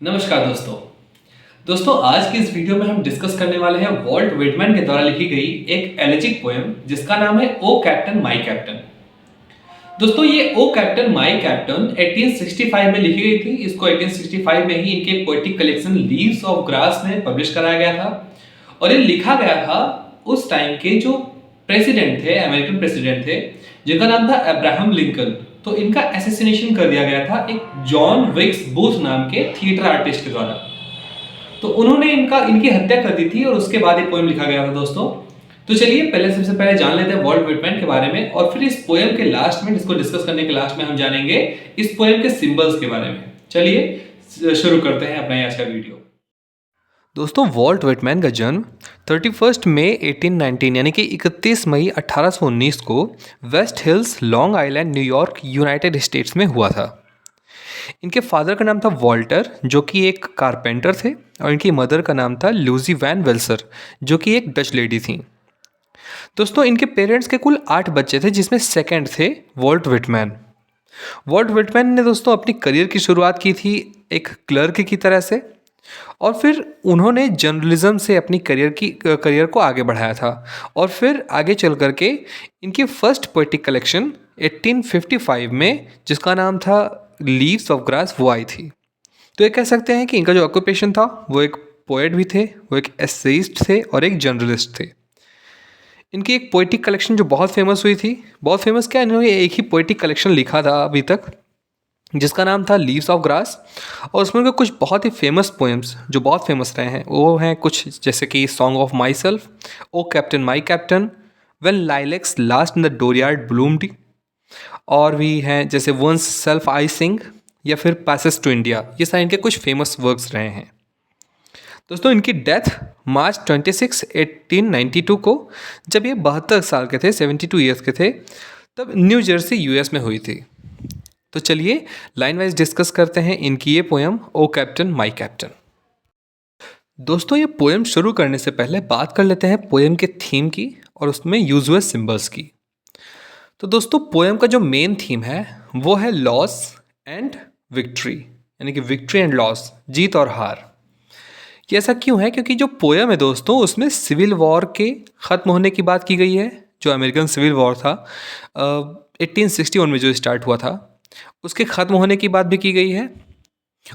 नमस्कार दोस्तों आज की इस वीडियो में हम डिस्कस करने वाले हैं वॉल्ट व्हिटमैन के द्वारा लिखी गई एक एलेजिक पोएम जिसका नाम है ओ कैप्टन माय कैप्टन। दोस्तों ये ओ कैप्टन माय कैप्टन 1865 में लिखी गई थी। इसको 1865 में ही इनके poetic collection leaves of grass में पब्लिश कराया गया था और ये लिखा गया था उस टाइम के जो प्रेसिडेंट थे, अमेरिकन प्रेसिडेंट थे, जिनका नाम था अब्राहम लिंकन। तो इनका असैसिनेशन कर दिया गया था एक जॉन विक्स बूथ नाम के थिएटर आर्टिस्ट के द्वारा। तो उन्होंने इनकी हत्या कर दी थी और उसके बाद एक पोएम लिखा गया था दोस्तों। तो चलिए सबसे पहले जान लेते हैं वॉल्ट व्हिटमैन के बारे में और फिर इस पोएम के लास्ट में, इसको डिस्कस करने के लास्ट में हम जानेंगे इस पोएम के सिंबल्स के बारे में। चलिए शुरू करते हैं अपना आज का वीडियो। दोस्तों वॉल्ट व्हिटमैन का जन्म 31 मई 1819 यानी कि 31 मई 1819 को West Hills, Long Island, New York, United States में हुआ था। इनके फादर का नाम था वॉल्टर, जो कि एक कारपेंटर थे, और इनकी मदर का नाम था लूजी वैन वेल्सर, जो कि एक डच लेडी थी। दोस्तों इनके पेरेंट्स के कुल 8 बच्चे थे, जिसमें सेकंड थे वॉल्ट व्हिटमैन। वॉल्ट व्हिटमैन ने दोस्तों अपनी करियर की शुरुआत की थी एक क्लर्क की तरह से, और फिर उन्होंने जर्नलिज्म से अपनी करियर को आगे बढ़ाया था, और फिर आगे चल करके इनकी फर्स्ट पोएटिक कलेक्शन 1855 में, जिसका नाम था लीव्स ऑफ ग्रास, वो आई थी। तो ये कह सकते हैं कि इनका जो ऑक्यूपेशन था वो एक पोएट भी थे, वो एक एसेइस्ट थे और एक जर्नलिस्ट थे। इनकी एक पोएटिक कलेक्शन जो बहुत फेमस हुई थी, बहुत फेमस क्या, इन्होंने एक ही पोएटिक कलेक्शन लिखा था अभी तक, जिसका नाम था लीव्स ऑफ ग्रास। और उसमें उनके कुछ बहुत ही फेमस पोएम्स जो बहुत फेमस रहे हैं वो हैं कुछ जैसे कि song of myself, O captain my captain, when lilacs last in the dooryard bloomed, और भी हैं जैसे वंस सेल्फ आई सिंग या फिर पैसेज टू इंडिया। ये सारे इनके कुछ फेमस वर्क्स रहे हैं। दोस्तों इनकी डेथ मार्च 26, 1892 को, जब ये 72 साल के थे, 72 ईयर्स के थे, तब न्यू जर्सी यूएस में हुई थी। तो चलिए लाइन वाइज डिस्कस करते हैं इनकी ये poem O captain my captain. दोस्तों ये पोएम शुरू करने से पहले बात कर लेते हैं पोएम के थीम की और उसमें यूज हुए सिंबल्स की। तो दोस्तों पोएम का जो मेन थीम है वो है लॉस एंड विक्ट्री, यानी कि विक्ट्री एंड लॉस, जीत और हार। ये ऐसा क्यों है? क्योंकि जो पोएम है दोस्तों उसमें सिविल वॉर के ख़त्म होने की बात की गई है। जो अमेरिकन सिविल वॉर था 1861 में जो स्टार्ट हुआ था, उसके ख़त्म होने की बात भी की गई है।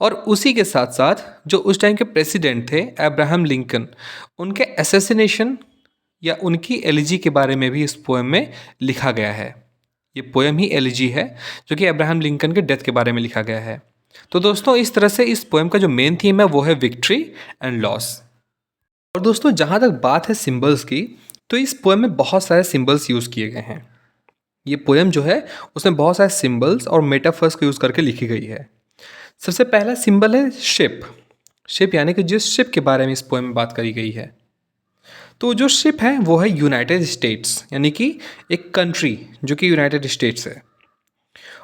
और उसी के साथ साथ जो उस टाइम के प्रेसिडेंट थे अब्राहम लिंकन, उनके असैसिनेशन या उनकी एलिजी के बारे में भी इस पोएम में लिखा गया है। ये पोएम ही एलिजी है जो कि अब्राहम लिंकन के डेथ के बारे में लिखा गया है। तो दोस्तों इस तरह से इस पोएम का जो मेन थीम है वो है विक्ट्री एंड लॉस। और दोस्तों जहाँ तक बात है सिंबल्स की, तो इस पोएम में बहुत सारे सिंबल्स यूज़ किए गए हैं। ये पोएम जो है उसमें बहुत सारे सिंबल्स और मेटाफर्स को यूज़ करके लिखी गई है। सबसे पहला सिंबल है शिप। शिप यानी कि जिस शिप के बारे में इस पोएम में बात करी गई है, तो जो शिप है वो है यूनाइटेड स्टेट्स, यानी कि एक कंट्री जो कि यूनाइटेड स्टेट्स है।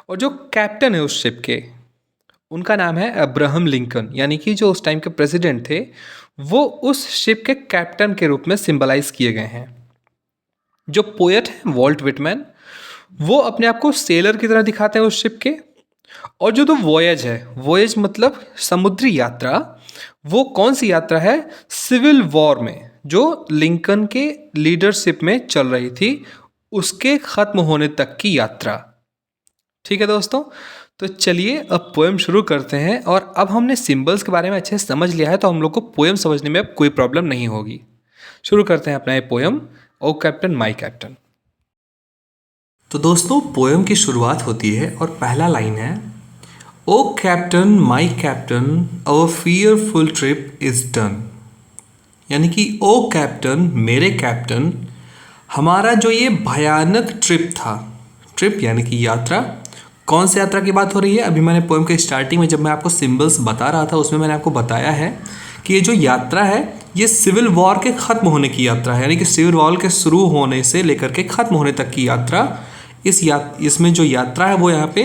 और जो कैप्टन है उस शिप के, उनका नाम है अब्राहम लिंकन, यानी कि जो उस टाइम के प्रेसिडेंट थे वो उस शिप के कैप्टन के रूप में सिंबलाइज किए गए हैं। जो पोएट है वॉल्ट व्हिटमैन, वो अपने आप को सेलर की तरह दिखाते हैं उस शिप के। और जो तो वॉयज है, वॉयज मतलब समुद्री यात्रा, वो कौन सी यात्रा है? सिविल वॉर में जो लिंकन के लीडरशिप में चल रही थी, उसके ख़त्म होने तक की यात्रा। ठीक है दोस्तों, तो चलिए अब पोएम शुरू करते हैं। और अब हमने सिंबल्स के बारे में अच्छे से समझ लिया है, तो हम लोग को पोएम समझने में अब कोई प्रॉब्लम नहीं होगी। शुरू करते हैं अपना ये poem O captain my captain. तो दोस्तों पोएम की शुरुआत होती है और पहला लाइन है, O captain my captain our fearful trip is done, यानी कि ओ कैप्टन, मेरे कैप्टन, हमारा जो ये भयानक ट्रिप था, ट्रिप यानी कि यात्रा, कौन सी यात्रा की बात हो रही है? अभी मैंने पोएम के स्टार्टिंग में जब मैं आपको सिंबल्स बता रहा था उसमें मैंने आपको बताया है कि ये जो यात्रा है ये सिविल वॉर के ख़त्म होने की यात्रा है, यानी कि सिविल वॉर के शुरू होने से लेकर के ख़त्म होने तक की यात्रा। इसमें जो यात्रा है वो यहाँ पे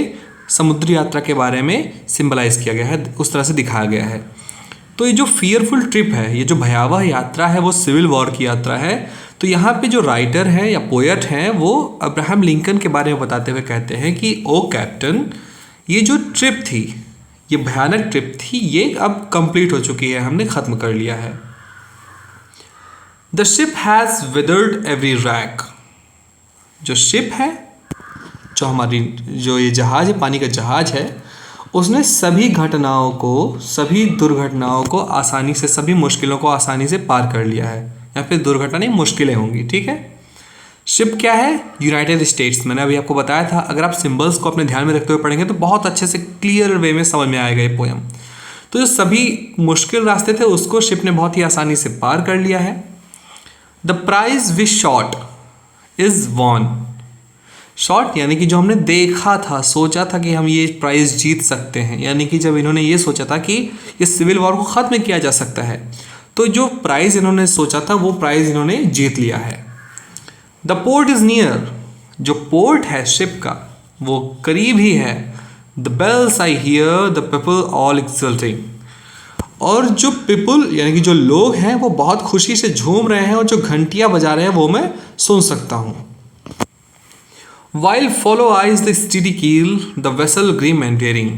समुद्री यात्रा के बारे में सिंबलाइज किया गया है, उस तरह से दिखाया गया है। तो ये जो फियरफुल ट्रिप है, ये जो भयावह यात्रा है, वो सिविल वॉर की यात्रा है। तो यहाँ पे जो राइटर है या पोएट हैं वो अब्राहम लिंकन के बारे में बताते हुए कहते हैं कि ओ कैप्टन, ये जो ट्रिप थी, ये भयानक ट्रिप थी, ये अब कंप्लीट हो चुकी है, हमने ख़त्म कर लिया है। The ship has withered every rack. जो शिप है, जो हमारी जो ये जहाज़ है, पानी का जहाज़ है, उसने सभी घटनाओं को, सभी दुर्घटनाओं को आसानी से, सभी मुश्किलों को आसानी से पार कर लिया है। या फिर दुर्घटना नहीं, मुश्किलें होंगी, ठीक है। शिप क्या है? United states. मैंने अभी आपको बताया था, अगर आप सिंबल्स को अपने ध्यान में रखते हुए पढ़ेंगे तो बहुत अच्छे से क्लियर वे में समझ में आएगा ये पोयम। तो जो सभी मुश्किल रास्ते थे उसको शिप ने बहुत ही आसानी से पार कर लिया है। The prize we sought is won. Sought यानी कि जो हमने देखा था, सोचा था कि हम ये प्राइज जीत सकते हैं, यानी कि जब इन्होंने ये सोचा था कि ये सिविल वॉर को ख़त्म किया जा सकता है, तो जो प्राइज इन्होंने सोचा था वो प्राइज इन्होंने जीत लिया है। The port is near. जो पोर्ट है शिप का वो करीब ही है। The bells I hear the people all exulting. और जो पीपल यानी कि जो लोग हैं वो बहुत खुशी से झूम रहे हैं, और जो घंटियाँ बजा रहे हैं वो मैं सुन सकता हूँ। While follow eyes the steady keel, the vessel grim and daring।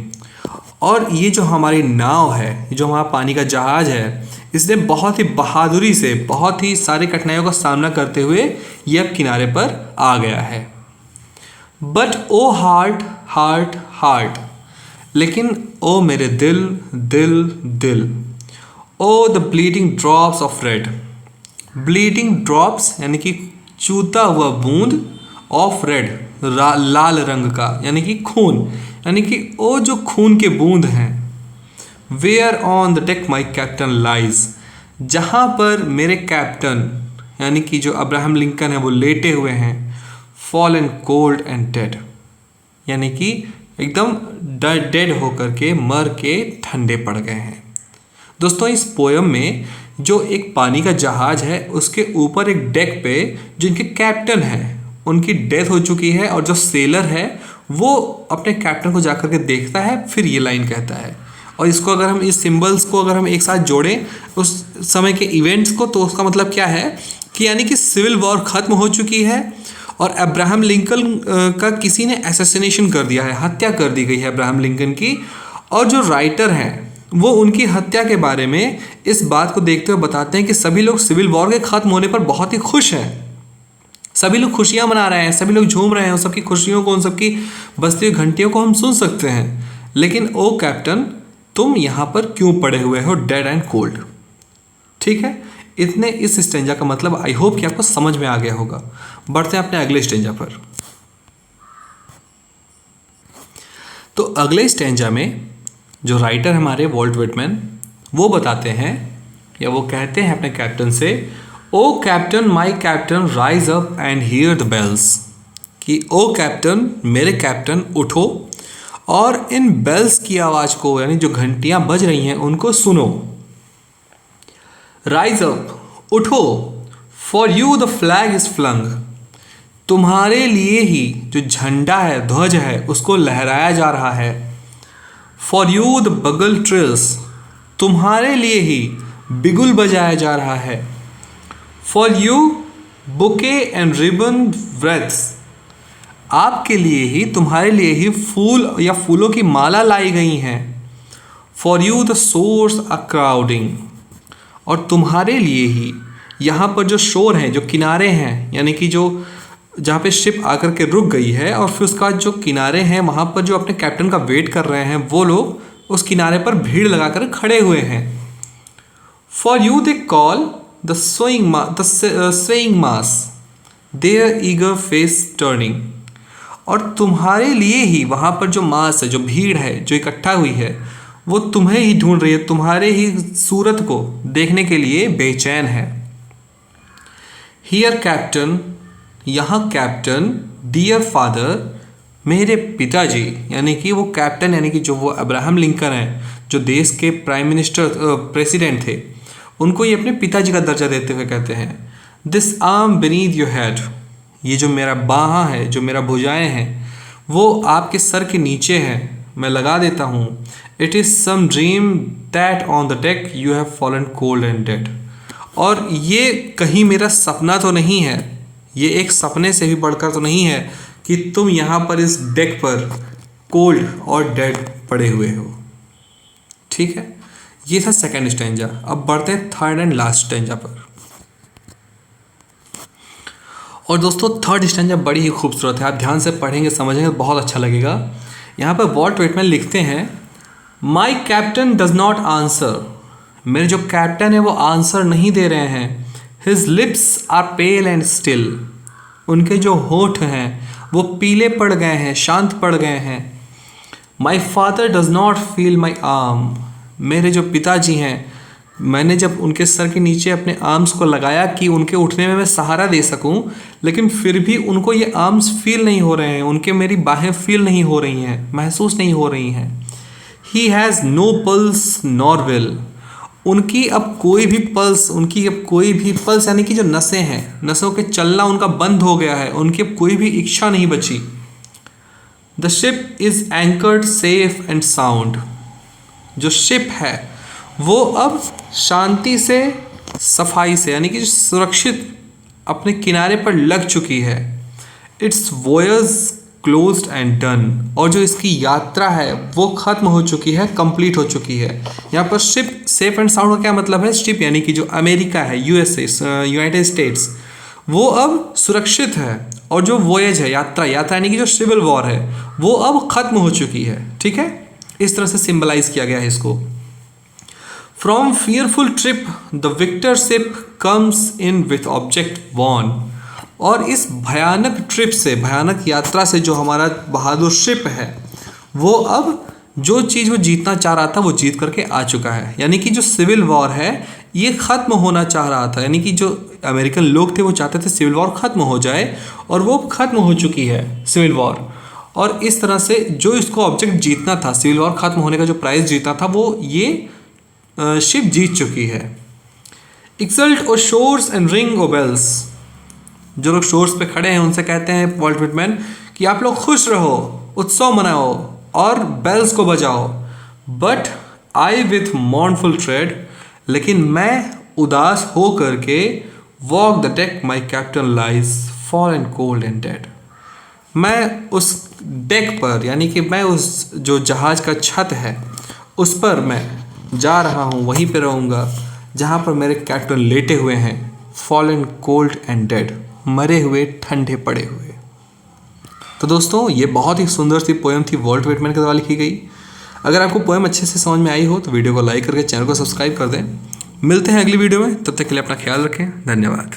और ये जो हमारी नाव है, जो हमारा पानी का जहाज है, इसने बहुत ही बहादुरी से, बहुत ही सारी कठिनाइयों का सामना करते हुए ये अब किनारे पर आ गया है। But O heart heart heart. लेकिन ओ मेरे दिल दिल दिल। O the bleeding drops of red. Bleeding drops यानी कि चूता हुआ बूंद, ऑफ रेड लाल रंग का, यानी कि खून, यानी कि वो जो खून के बूंद हैं। Where on the deck my captain lies. जहाँ पर मेरे कैप्टन यानी कि जो अब्राहम लिंकन है वो लेटे हुए हैं। Fall and cold and dead, यानी कि एकदम डेड होकर के, मर के ठंडे पड़ गए हैं। दोस्तों इस पोयम में जो एक पानी का जहाज है उसके ऊपर एक डेक पे जिनके कैप्टन हैं उनकी डेथ हो चुकी है, और जो सेलर है वो अपने कैप्टन को जाकर के देखता है, फिर ये लाइन कहता है। और इसको अगर हम, इस सिंबल्स को अगर हम एक साथ जोड़ें उस समय के इवेंट्स को, तो उसका मतलब क्या है कि यानी कि सिविल वॉर ख़त्म हो चुकी है और अब्राहम लिंकन का किसी ने असैसिनेशन कर दिया है, हत्या कर दी गई है अब्राहम लिंकन की। और जो राइटर हैं वो उनकी हत्या के बारे में इस बात को देखते हुए बताते हैं कि सभी लोग सिविल वॉर के ख़त्म होने पर बहुत ही खुश हैं, सभी लोग खुशियां मना रहे हैं, सभी लोग झूम रहे हैं, उन सबकी खुशियों को, उन सबकी बजती हुई घंटियों को हम सुन सकते हैं। लेकिन ओ कैप्टन, तुम यहाँ पर क्यों पड़े हुए हो डेड एंड कोल्ड। ठीक है, इतने इस स्टेंजा का मतलब आई होप कि आपको समझ में आ गया होगा। बढ़ते हैं अपने अगले स्टेंजा पर। तो अगले स्टेंजा में जो राइटर हमारे वॉल्ट विटमैन वो बताते हैं या वो कहते हैं अपने कैप्टन से, O captain my captain rise up and hear the bells. कि ओ कैप्टन, मेरे कैप्टन उठो और इन बेल्स की आवाज़ को, यानी जो घंटियाँ बज रही हैं उनको सुनो। राइज अप, उठो, for you the flag is flung. तुम्हारे लिए ही जो झंडा है, ध्वज है, उसको लहराया जा रहा है। For you the bugle trills, तुम्हारे लिए ही बिगुल बजाया जा रहा है। For you bouquet and ribbon wreaths, आपके लिए ही, तुम्हारे लिए ही फूल या फूलों की माला लाई गई हैं। For you the source a crowding, और तुम्हारे लिए ही यहाँ पर जो शोर हैं, जो किनारे हैं, यानी कि जो जहाँ पे शिप आकर के रुक गई है और फिर उसका जो किनारे हैं वहाँ पर जो अपने कैप्टन का वेट कर रहे हैं वो लोग उस किनारे पर भीड़ लगाकर खड़े हुए हैं। For you they call the swaying mass, their eager face turning। और तुम्हारे लिए ही वहाँ पर जो मास है, जो भीड़ है, जो इकट्ठा हुई है, वो तुम्हें ही ढूंढ रही है, तुम्हारे ही सूरत को देखने के लिए बेचैन है। हियर कैप्टन, यहाँ कैप्टन, डियर फादर, मेरे पिताजी, यानी कि वो कैप्टन यानी कि जो वो अब्राहम लिंकन हैं, जो देश के प्राइम मिनिस्टर प्रेसिडेंट थे, उनको ये अपने पिताजी का दर्जा देते हुए कहते हैं। This arm beneath your head, ये जो मेरा बाहाँ है, जो मेरा भुजाएं हैं, वो आपके सर के नीचे है, मैं लगा देता हूँ। It is some dream that on the deck you have fallen cold and dead. और ये कहीं मेरा सपना तो नहीं है, ये एक सपने से भी बढ़कर तो नहीं है कि तुम यहाँ पर इस डेक पर कोल्ड और डेड पड़े हुए हो। ठीक है, ये था सेकेंड स्टैंजा। अब बढ़ते हैं थर्ड एंड लास्ट स्टैंजा पर। और दोस्तों थर्ड स्टैंजा बड़ी ही खूबसूरत है, आप ध्यान से पढ़ेंगे समझेंगे तो बहुत अच्छा लगेगा। यहाँ पर वॉल्ट व्हिटमैन लिखते हैं, माई कैप्टन डज नॉट आंसर, मेरे जो कैप्टन है वो आंसर नहीं दे रहे हैं। His lips are pale and still, उनके जो होठ हैं वो पीले पड़ गए हैं, शांत पड़ गए हैं। My father does not feel my arm, मेरे जो पिताजी हैं, मैंने जब उनके सर के नीचे अपने आर्म्स को लगाया कि उनके उठने में मैं सहारा दे सकूं, लेकिन फिर भी उनको ये आर्म्स फील नहीं हो रहे हैं, उनके मेरी बाहें फील नहीं हो रही हैं, महसूस नहीं हो रही हैं। He has no pulse nor will, उनकी अब कोई भी पल्स यानी कि जो नसें हैं, नसों के चलना उनका बंद हो गया है, उनकी अब कोई भी इच्छा नहीं बची। The ship is anchored safe and sound, जो शिप है वो अब शांति से, सफाई से यानी कि सुरक्षित अपने किनारे पर लग चुकी है। It's voyage closed end done, और जो इसकी यात्रा है वो खत्म हो चुकी है, कंप्लीट हो चुकी है। यहाँ पर शिप सेफ एंड साउंड का क्या मतलब है? शिप यानी कि जो अमेरिका है, यूएसए, यूनाइटेड स्टेट्स, वो अब सुरक्षित है, और जो वॉयज है, यात्रा यानी कि जो सिविल वॉर है वो अब खत्म हो चुकी है। ठीक है, इस तरह से सिंबलाइज किया गया है इसको। From fearful trip the victor ship comes in with object won, और इस भयानक ट्रिप से, भयानक यात्रा से जो हमारा बहादुर शिप है वो अब जो चीज़ वो जीतना चाह रहा था वो जीत करके आ चुका है। यानी कि जो सिविल वॉर है ये ख़त्म होना चाह रहा था, यानी कि जो अमेरिकन लोग थे वो चाहते थे सिविल वॉर ख़त्म हो जाए, और वो ख़त्म हो चुकी है सिविल वॉर। और इस तरह से जो इसको ऑब्जेक्ट जीतना था, सिविल वॉर ख़त्म होने का जो प्राइज़ जीतना था, वो ये शिप जीत चुकी है। Exult O shores and ring O bells, जो लोग शोर्स पे खड़े हैं उनसे कहते हैं वॉल्ट व्हिटमैन कि आप लोग खुश रहो, उत्सव मनाओ और बेल्स को बजाओ। बट आई विथ मॉर्नफुल ट्रेड, लेकिन मैं उदास हो करके, walk the deck my captain lies fallen cold and dead, मैं उस डेक पर यानी कि मैं उस जो जहाज़ का छत है उस पर मैं जा रहा हूँ, वहीं पे रहूँगा जहाँ पर मेरे कैप्टन लेटे हुए हैं, फॉलन कोल्ड एंड डेड, मरे हुए, ठंडे पड़े हुए। तो दोस्तों ये बहुत ही सुंदर सी पोएम थी, वॉल्ट व्हिटमैन के द्वारा लिखी गई। अगर आपको पोएम अच्छे से समझ में आई हो तो वीडियो को लाइक करके चैनल को सब्सक्राइब कर दें। मिलते हैं अगली वीडियो में, तब तक के लिए अपना ख्याल रखें। धन्यवाद।